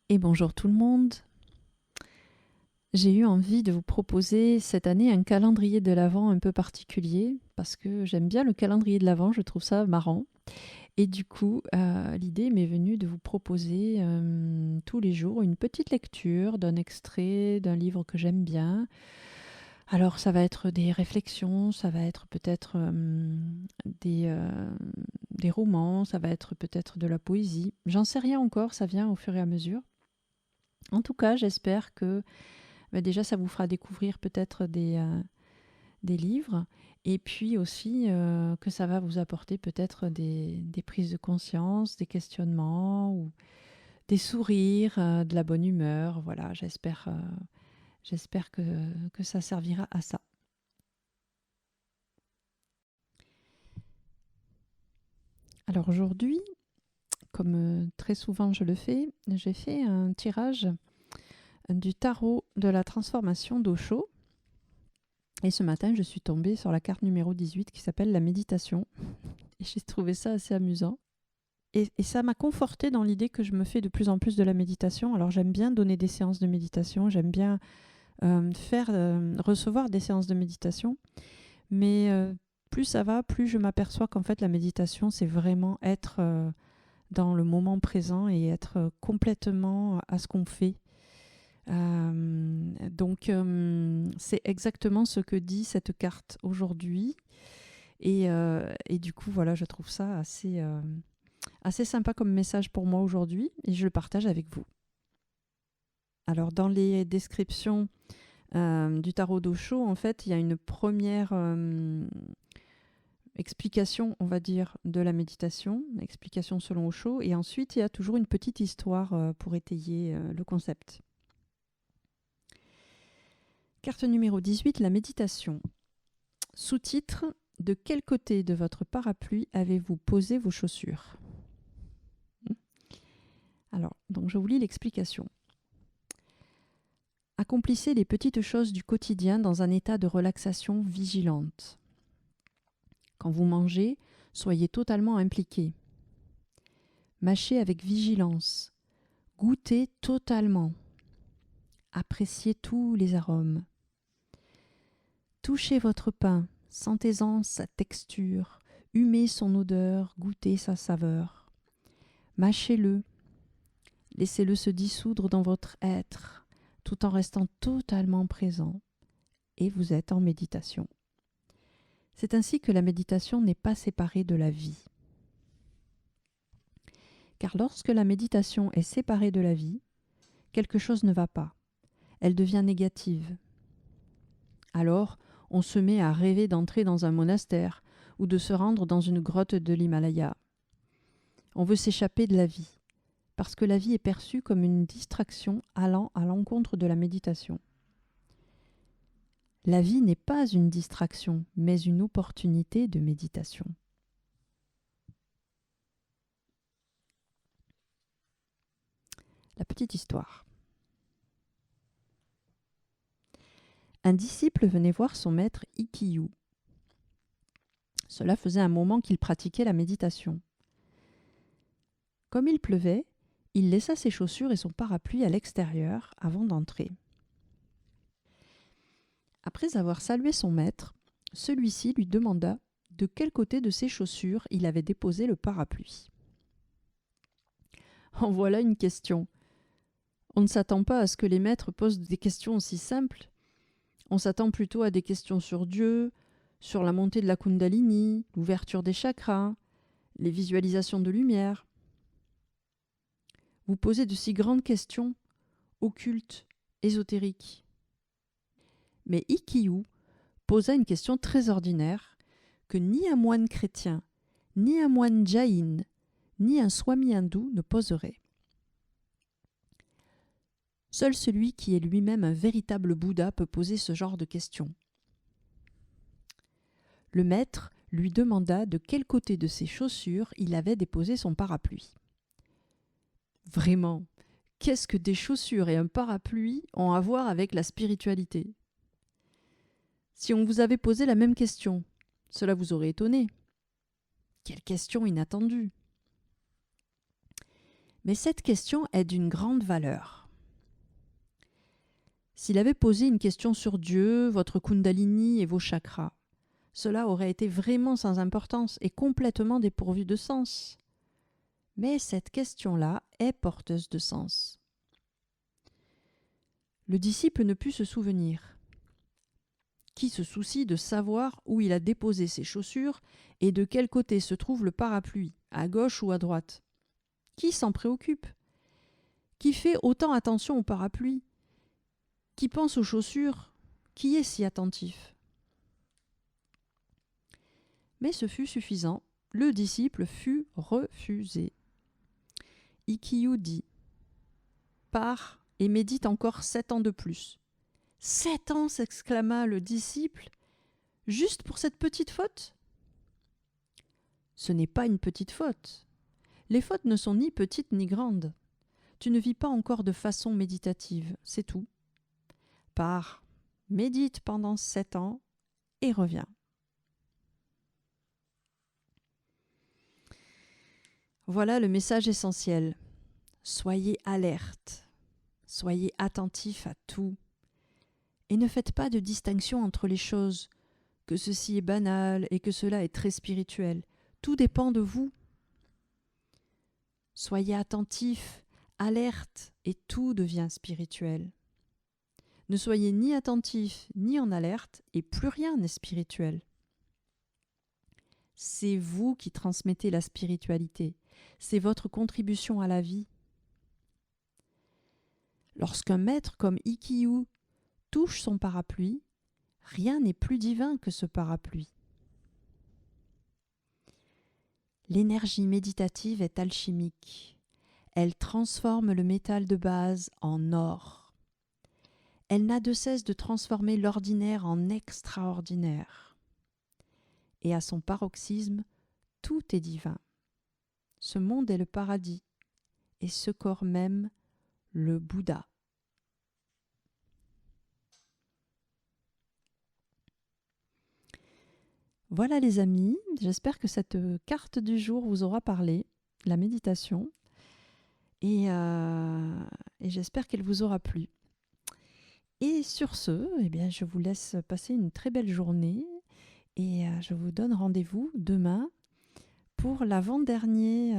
Et bonjour tout le monde. J'ai eu envie de vous proposer cette année un calendrier de l'Avent un peu particulier parce que j'aime bien le calendrier de l'Avent, je trouve ça marrant. Et du coup, l'idée m'est venue de vous proposer tous les jours une petite lecture d'un extrait d'un livre que j'aime bien. Alors ça va être des réflexions, ça va être peut-être des romans, ça va être peut-être de la poésie. J'en sais rien encore, ça vient au fur et à mesure. En tout cas, j'espère que déjà, ça vous fera découvrir peut-être des livres et puis aussi que ça va vous apporter peut-être des prises de conscience, des questionnements ou des sourires, de la bonne humeur. Voilà, j'espère que ça servira à ça. Alors aujourd'hui, comme très souvent je le fais, j'ai fait un tirage du tarot de la transformation d'Osho. Et ce matin, je suis tombée sur la carte numéro 18 qui s'appelle la méditation. Et j'ai trouvé ça assez amusant. Et ça m'a confortée dans l'idée que je me fais de plus en plus de la méditation. Alors j'aime bien donner des séances de méditation, j'aime bien recevoir des séances de méditation. Mais plus ça va, plus je m'aperçois qu'en fait la méditation, c'est vraiment être dans le moment présent et être complètement à ce qu'on fait. Donc c'est exactement ce que dit cette carte aujourd'hui. Et du coup, voilà, je trouve ça assez sympa comme message pour moi aujourd'hui et je le partage avec vous. Alors, dans les descriptions du tarot d'Osho, en fait, il y a une première explication, on va dire, de la méditation, explication selon Osho, et ensuite, il y a toujours une petite histoire pour étayer le concept. Carte numéro 18, la méditation. Sous-titre: de quel côté de votre parapluie avez-vous posé vos chaussures? Alors, donc je vous lis l'explication. Accomplissez les petites choses du quotidien dans un état de relaxation vigilante. Quand vous mangez, soyez totalement impliqué. Mâchez avec vigilance. Goûtez totalement. Appréciez tous les arômes. Touchez votre pain, sentez-en sa texture, humez son odeur, goûtez sa saveur. Mâchez-le. Laissez-le se dissoudre dans votre être, tout en restant totalement présent. Et vous êtes en méditation. C'est ainsi que la méditation n'est pas séparée de la vie. Car lorsque la méditation est séparée de la vie, quelque chose ne va pas. Elle devient négative. Alors, on se met à rêver d'entrer dans un monastère ou de se rendre dans une grotte de l'Himalaya. On veut s'échapper de la vie, parce que la vie est perçue comme une distraction allant à l'encontre de la méditation. La vie n'est pas une distraction, mais une opportunité de méditation. La petite histoire. Un disciple venait voir son maître Ikkyu. Cela faisait un moment qu'il pratiquait la méditation. Comme il pleuvait, il laissa ses chaussures et son parapluie à l'extérieur avant d'entrer. Après avoir salué son maître, celui-ci lui demanda de quel côté de ses chaussures il avait déposé le parapluie. En voilà une question. On ne s'attend pas à ce que les maîtres posent des questions aussi simples. On s'attend plutôt à des questions sur Dieu, sur la montée de la Kundalini, l'ouverture des chakras, les visualisations de lumière. Vous posez de si grandes questions, occultes, ésotériques. Mais Ikkyu posa une question très ordinaire que ni un moine chrétien, ni un moine jain, ni un swami hindou ne poserait. Seul celui qui est lui-même un véritable Bouddha peut poser ce genre de questions. Le maître lui demanda de quel côté de ses chaussures il avait déposé son parapluie. Vraiment, qu'est-ce que des chaussures et un parapluie ont à voir avec la spiritualité ? Si on vous avait posé la même question, cela vous aurait étonné. Quelle question inattendue ! Mais cette question est d'une grande valeur. S'il avait posé une question sur Dieu, votre Kundalini et vos chakras, cela aurait été vraiment sans importance et complètement dépourvu de sens. Mais cette question-là est porteuse de sens. Le disciple ne put se souvenir. Qui se soucie de savoir où il a déposé ses chaussures et de quel côté se trouve le parapluie, à gauche ou à droite? Qui s'en préoccupe? Qui fait autant attention au parapluie? Qui pense aux chaussures? Qui est si attentif? Mais ce fut suffisant. Le disciple fut refusé. Ikkyu dit « Pars et médite encore 7 ans de plus. » 7 ans, s'exclama le disciple, juste pour cette petite faute? Ce n'est pas une petite faute. Les fautes ne sont ni petites ni grandes. Tu ne vis pas encore de façon méditative, c'est tout. Pars, médite pendant 7 ans et reviens. Voilà le message essentiel. Soyez alerte, soyez attentif à tout. Et ne faites pas de distinction entre les choses, que ceci est banal et que cela est très spirituel. Tout dépend de vous. Soyez attentif, alerte, et tout devient spirituel. Ne soyez ni attentif ni en alerte, et plus rien n'est spirituel. C'est vous qui transmettez la spiritualité. C'est votre contribution à la vie. Lorsqu'un maître comme Ikkyu touche son parapluie, rien n'est plus divin que ce parapluie. L'énergie méditative est alchimique. Elle transforme le métal de base en or. Elle n'a de cesse de transformer l'ordinaire en extraordinaire. Et à son paroxysme, tout est divin. Ce monde est le paradis, et ce corps même, le Bouddha. Voilà les amis, j'espère que cette carte du jour vous aura parlé, la méditation, et j'espère qu'elle vous aura plu. Et sur ce, eh bien, je vous laisse passer une très belle journée, et je vous donne rendez-vous demain pour l'avant-dernier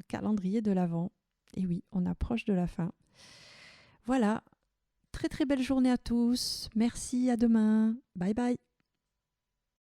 calendrier de l'Avent. Et oui, on approche de la fin. Voilà, très très belle journée à tous, merci, à demain, bye bye.